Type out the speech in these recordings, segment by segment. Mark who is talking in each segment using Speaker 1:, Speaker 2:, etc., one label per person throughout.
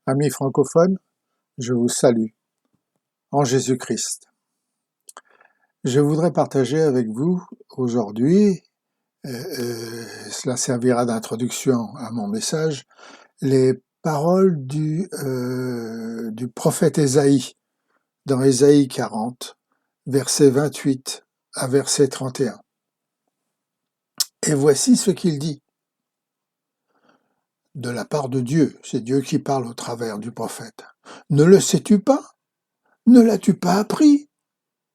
Speaker 1: Amis francophones, je vous salue en Jésus-Christ. Je voudrais partager avec vous aujourd'hui, cela servira d'introduction à mon message, les paroles du prophète Ésaïe dans Ésaïe 40, versets 28 à verset 31. Et voici ce qu'il dit de la part de Dieu, c'est Dieu qui parle au travers du prophète. Ne le sais-tu pas? Ne l'as-tu pas appris?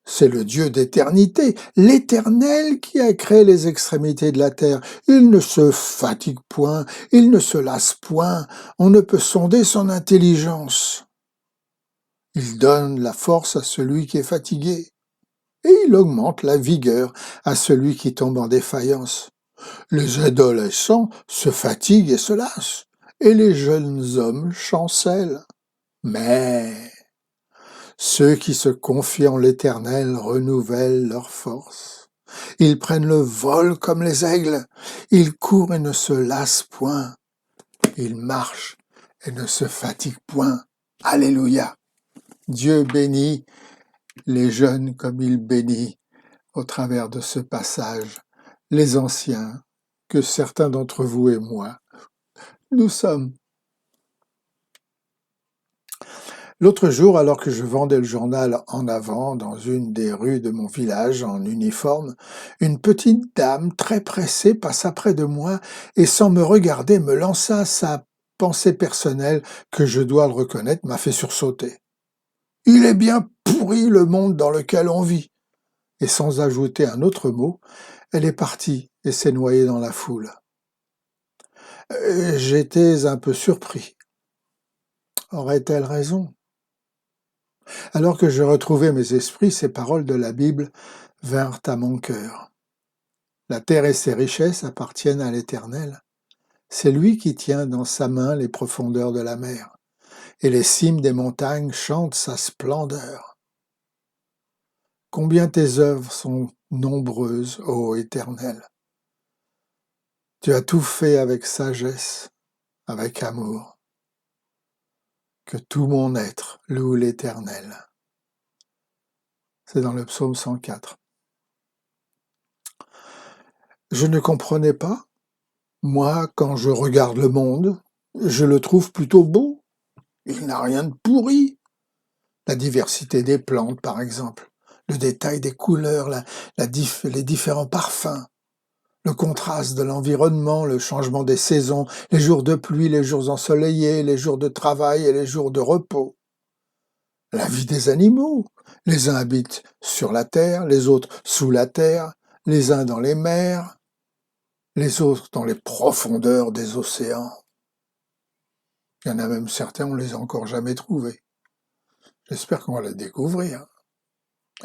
Speaker 1: C'est le Dieu d'éternité, l'Éternel qui a créé les extrémités de la terre. Il ne se fatigue point, il ne se lasse point, on ne peut sonder son intelligence. Il donne la force à celui qui est fatigué, et il augmente la vigueur à celui qui tombe en défaillance. Les adolescents se fatiguent et se lassent, et les jeunes hommes chancellent. Mais ceux qui se confient en l'Éternel renouvellent leur force. Ils prennent le vol comme les aigles. Ils courent et ne se lassent point. Ils marchent et ne se fatiguent point. Alléluia. Dieu bénit les jeunes comme il bénit au travers de ce passage les anciens que certains d'entre vous et moi, nous sommes. L'autre jour, alors que je vendais le journal En Avant dans une des rues de mon village en uniforme, une petite dame très pressée passa près de moi et sans me regarder me lança sa pensée personnelle que je dois le reconnaître m'a fait sursauter. Il est bien pourri le monde dans lequel on vit. Et sans ajouter un autre mot, elle est partie et s'est noyée dans la foule. J'étais un peu surpris. Aurait-elle raison? Alors que je retrouvais mes esprits, ces paroles de la Bible vinrent à mon cœur. La terre et ses richesses appartiennent à l'Éternel. C'est lui qui tient dans sa main les profondeurs de la mer, et les cimes des montagnes chantent sa splendeur. Combien tes œuvres sont nombreuses, ô Éternel! Tu as tout fait avec sagesse, avec amour. Que tout mon être loue l'Éternel. C'est dans le psaume 104. Je ne comprenais pas. Moi, quand je regarde le monde, je le trouve plutôt beau. Il n'a rien de pourri. La diversité des plantes, par exemple, le détail des couleurs, les différents parfums, le contraste de l'environnement, le changement des saisons, les jours de pluie, les jours ensoleillés, les jours de travail et les jours de repos. La vie des animaux. Les uns habitent sur la terre, les autres sous la terre, les uns dans les mers, les autres dans les profondeurs des océans. Il y en a même certains, on les a encore jamais trouvés. J'espère qu'on va les découvrir.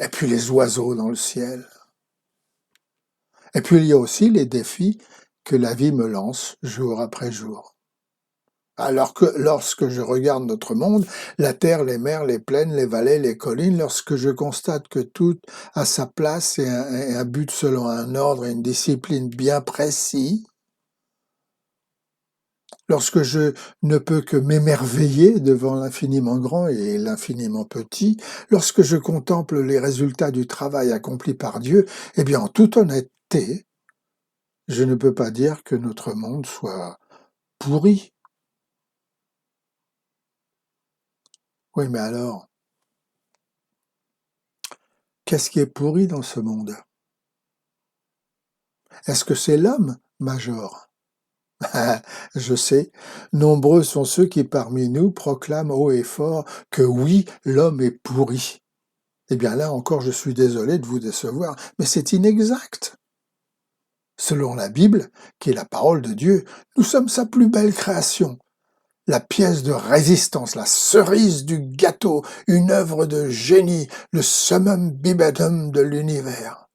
Speaker 1: Et puis les oiseaux dans le ciel. Et puis il y a aussi les défis que la vie me lance jour après jour. Alors que lorsque je regarde notre monde, la terre, les mers, les plaines, les vallées, les collines, lorsque je constate que tout a sa place et un but selon un ordre et une discipline bien précis, lorsque je ne peux que m'émerveiller devant l'infiniment grand et l'infiniment petit, lorsque je contemple les résultats du travail accompli par Dieu, eh bien, en toute honnêteté, je ne peux pas dire que notre monde soit pourri. Oui, mais alors, qu'est-ce qui est pourri dans ce monde? Est-ce que c'est l'homme, Major? Je sais, nombreux sont ceux qui parmi nous proclament haut et fort que oui, l'homme est pourri. Eh bien là encore, je suis désolé de vous décevoir, mais c'est inexact. Selon la Bible, qui est la parole de Dieu, nous sommes sa plus belle création, la pièce de résistance, la cerise du gâteau, une œuvre de génie, le summum bibendum de l'univers.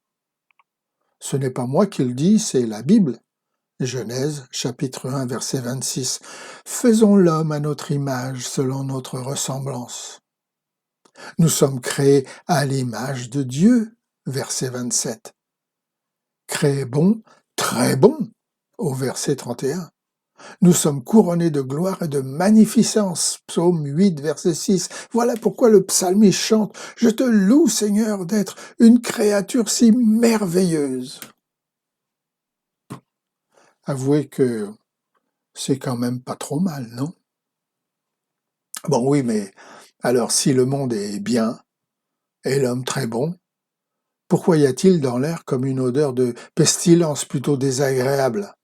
Speaker 1: Ce n'est pas moi qui le dis, c'est la Bible. Genèse, chapitre 1, verset 26. Faisons l'homme à notre image, selon notre ressemblance. Nous sommes créés à l'image de Dieu, verset 27. Créés bons, très bons, au verset 31. Nous sommes couronnés de gloire et de magnificence. Psaume 8, verset 6. Voilà pourquoi le psalmiste chante « Je te loue, Seigneur, d'être une créature si merveilleuse ». Avouez que c'est quand même pas trop mal, non? Bon oui, mais alors si le monde est bien et l'homme très bon, pourquoi y a-t-il dans l'air comme une odeur de pestilence plutôt désagréable?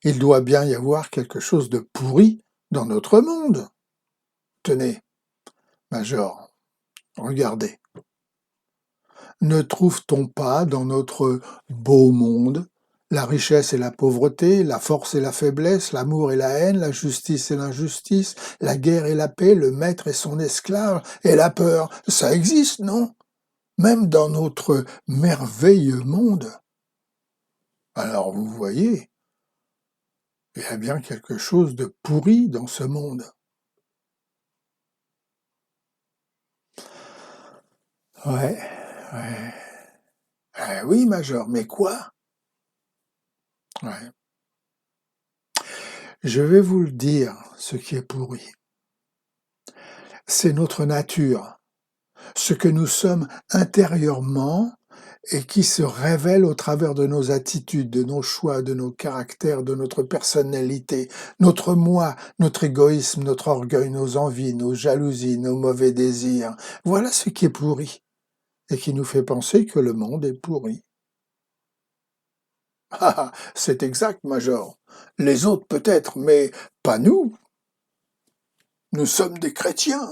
Speaker 1: Il doit bien y avoir quelque chose de pourri dans notre monde. Tenez, Major, regardez. Ne trouve-t-on pas dans notre beau monde la richesse et la pauvreté, la force et la faiblesse, l'amour et la haine, la justice et l'injustice, la guerre et la paix, le maître et son esclave, et la peur? Ça existe, non? Même dans notre merveilleux monde. Alors vous voyez, il y a bien quelque chose de pourri dans ce monde. Ouais, ouais. Oui, Major, mais quoi? Ouais. Je vais vous le dire, ce qui est pourri. C'est notre nature, ce que nous sommes intérieurement et qui se révèle au travers de nos attitudes, de nos choix, de nos caractères, de notre personnalité, notre moi, notre égoïsme, notre orgueil, nos envies, nos jalousies, nos mauvais désirs. Voilà ce qui est pourri et qui nous fait penser que le monde est pourri. Ah, c'est exact, Major. Les autres peut-être, mais pas nous. Nous sommes des chrétiens.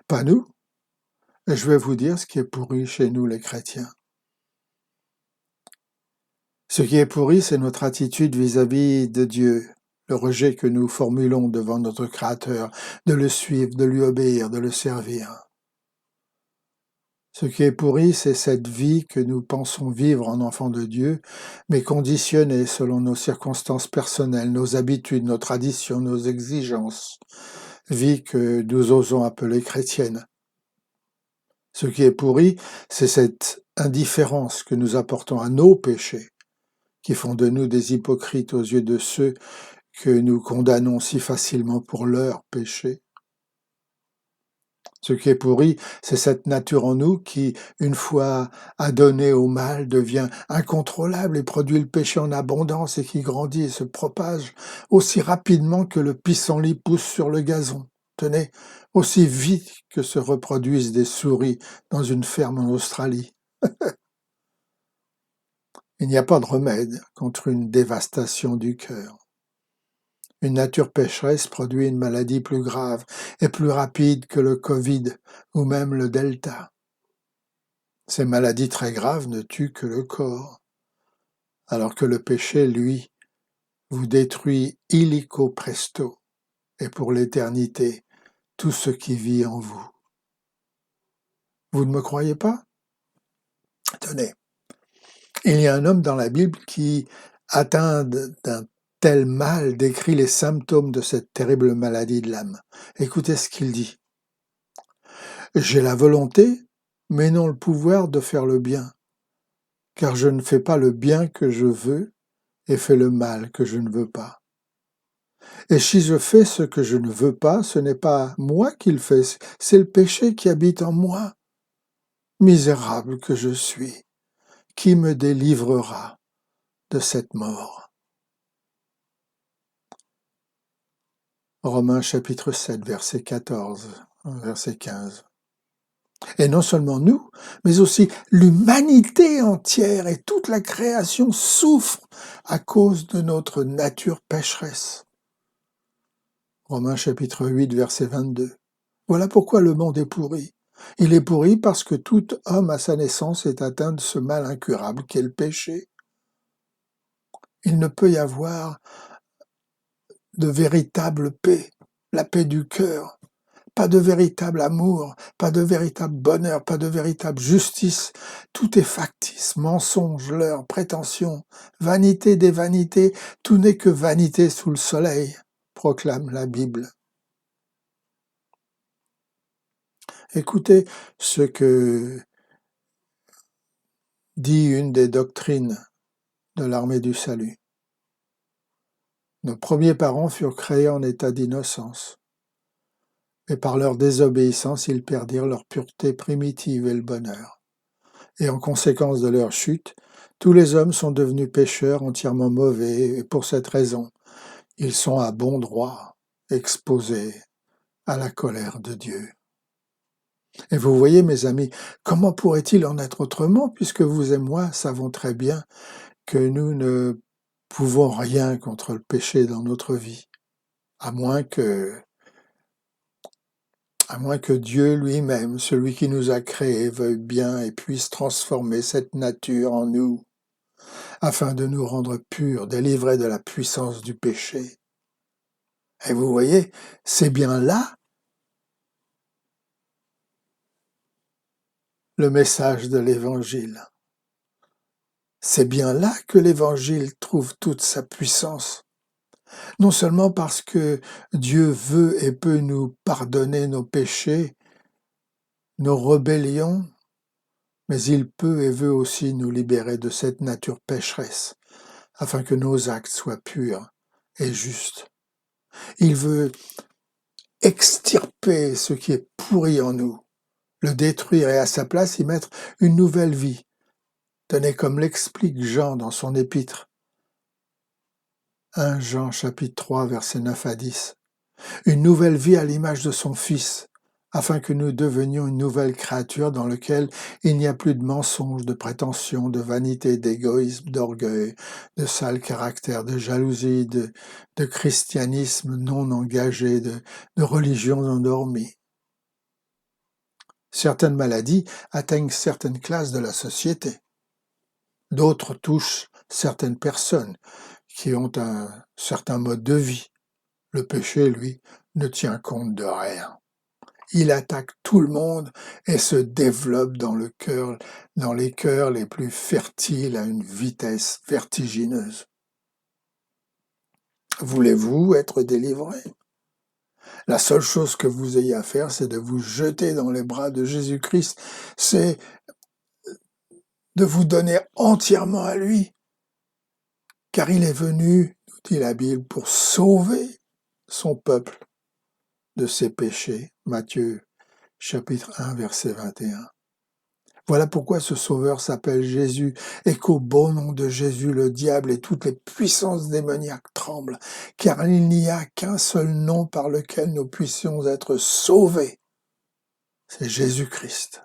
Speaker 1: Pas nous. Je vais vous dire ce qui est pourri chez nous, les chrétiens. Ce qui est pourri, c'est notre attitude vis-à-vis de Dieu, le rejet que nous formulons devant notre Créateur, de le suivre, de lui obéir, de le servir. Ce qui est pourri, c'est cette vie que nous pensons vivre en enfant de Dieu, mais conditionnée selon nos circonstances personnelles, nos habitudes, nos traditions, nos exigences. Vie que nous osons appeler chrétienne. Ce qui est pourri, c'est cette indifférence que nous apportons à nos péchés, qui font de nous des hypocrites aux yeux de ceux que nous condamnons si facilement pour leurs péchés. Ce qui est pourri, c'est cette nature en nous qui, une fois adonnée au mal, devient incontrôlable et produit le péché en abondance et qui grandit et se propage aussi rapidement que le pissenlit pousse sur le gazon. Tenez, aussi vite que se reproduisent des souris dans une ferme en Australie. Il n'y a pas de remède contre une dévastation du cœur. Une nature pécheresse produit une maladie plus grave et plus rapide que le Covid ou même le Delta. Ces maladies très graves ne tuent que le corps, alors que le péché, lui, vous détruit illico presto et pour l'éternité tout ce qui vit en vous. Vous ne me croyez pas? Tenez, il y a un homme dans la Bible qui, atteint d'un tel mal, décrit les symptômes de cette terrible maladie de l'âme. Écoutez ce qu'il dit. J'ai la volonté, mais non le pouvoir de faire le bien, car je ne fais pas le bien que je veux et fais le mal que je ne veux pas. Et si je fais ce que je ne veux pas, ce n'est pas moi qui le fais, c'est le péché qui habite en moi. Misérable que je suis, qui me délivrera de cette mort? Romains chapitre 7, verset 14, verset 15. Et non seulement nous, mais aussi l'humanité entière et toute la création souffre à cause de notre nature pécheresse. Romains chapitre 8, verset 22. Voilà pourquoi le monde est pourri. Il est pourri parce que tout homme à sa naissance est atteint de ce mal incurable qu'est le péché. Il ne peut y avoir de véritable paix, la paix du cœur, pas de véritable amour, pas de véritable bonheur, pas de véritable justice. Tout est factice, mensonge, leurre, prétention, vanité des vanités, tout n'est que vanité sous le soleil, proclame la Bible. Écoutez ce que dit une des doctrines de l'armée du salut. Nos premiers parents furent créés en état d'innocence, mais par leur désobéissance, ils perdirent leur pureté primitive et le bonheur. Et en conséquence de leur chute, tous les hommes sont devenus pécheurs entièrement mauvais, et pour cette raison, ils sont à bon droit exposés à la colère de Dieu. Et vous voyez, mes amis, comment pourrait-il en être autrement, puisque vous et moi savons très bien que nous ne pouvons rien contre le péché dans notre vie, à moins que Dieu lui-même, celui qui nous a créés, veuille bien et puisse transformer cette nature en nous, afin de nous rendre purs, délivrés de la puissance du péché. Et vous voyez, c'est bien là le message de l'Évangile. C'est bien là que l'Évangile trouve toute sa puissance. Non seulement parce que Dieu veut et peut nous pardonner nos péchés, nos rébellions, mais il peut et veut aussi nous libérer de cette nature pécheresse, afin que nos actes soient purs et justes. Il veut extirper ce qui est pourri en nous, le détruire et à sa place y mettre une nouvelle vie. Tenez, comme l'explique Jean dans son épître, 1 Jean chapitre 3 versets 9 à 10, une nouvelle vie à l'image de son Fils, afin que nous devenions une nouvelle créature dans laquelle il n'y a plus de mensonges, de prétentions, de vanité, d'égoïsme, d'orgueil, de sale caractère, de jalousie, de christianisme non engagé, de religion endormie. Certaines maladies atteignent certaines classes de la société. D'autres touchent certaines personnes qui ont un certain mode de vie. Le péché, lui, ne tient compte de rien. Il attaque tout le monde et se développe dans les cœurs les plus fertiles à une vitesse vertigineuse. Voulez-vous être délivré? La seule chose que vous ayez à faire, c'est de vous jeter dans les bras de Jésus-Christ. C'est de vous donner entièrement à lui. Car il est venu, nous dit la Bible, pour sauver son peuple de ses péchés. Matthieu chapitre 1, verset 21. Voilà pourquoi ce sauveur s'appelle Jésus, et qu'au beau nom de Jésus, le diable et toutes les puissances démoniaques tremblent, car il n'y a qu'un seul nom par lequel nous puissions être sauvés. C'est Jésus-Christ.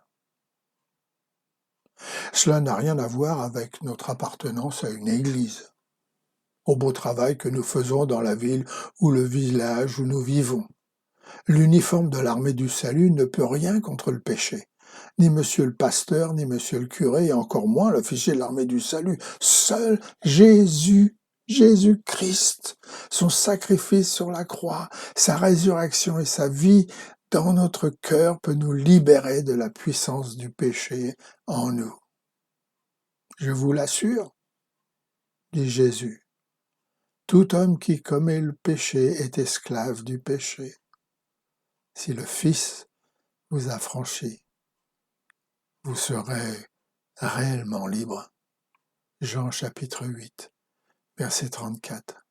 Speaker 1: Cela n'a rien à voir avec notre appartenance à une église, au beau travail que nous faisons dans la ville ou le village où nous vivons. L'uniforme de l'armée du salut ne peut rien contre le péché. Ni monsieur le pasteur, ni monsieur le curé, et encore moins l'officier de l'armée du salut. Seul Jésus-Christ, son sacrifice sur la croix, sa résurrection et sa vie dans notre cœur peut nous libérer de la puissance du péché en nous. Je vous l'assure, dit Jésus, tout homme qui commet le péché est esclave du péché. Si le Fils vous affranchit, vous serez réellement libre. Jean chapitre 8, verset 34.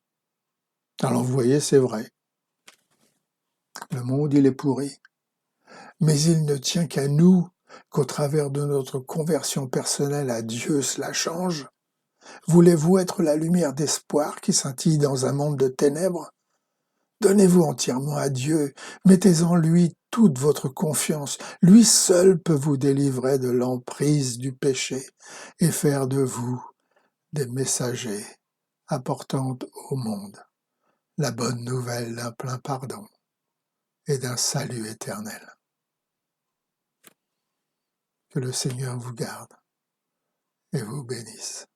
Speaker 1: Alors vous voyez, c'est vrai. Le monde, il est pourri. Mais il ne tient qu'à nous qu'au travers de notre conversion personnelle à Dieu, cela change. Voulez-vous être la lumière d'espoir qui scintille dans un monde de ténèbres? Donnez-vous entièrement à Dieu, mettez en lui toute votre confiance. Lui seul peut vous délivrer de l'emprise du péché et faire de vous des messagers apportant au monde la bonne nouvelle d'un plein pardon et d'un salut éternel. Que le Seigneur vous garde et vous bénisse.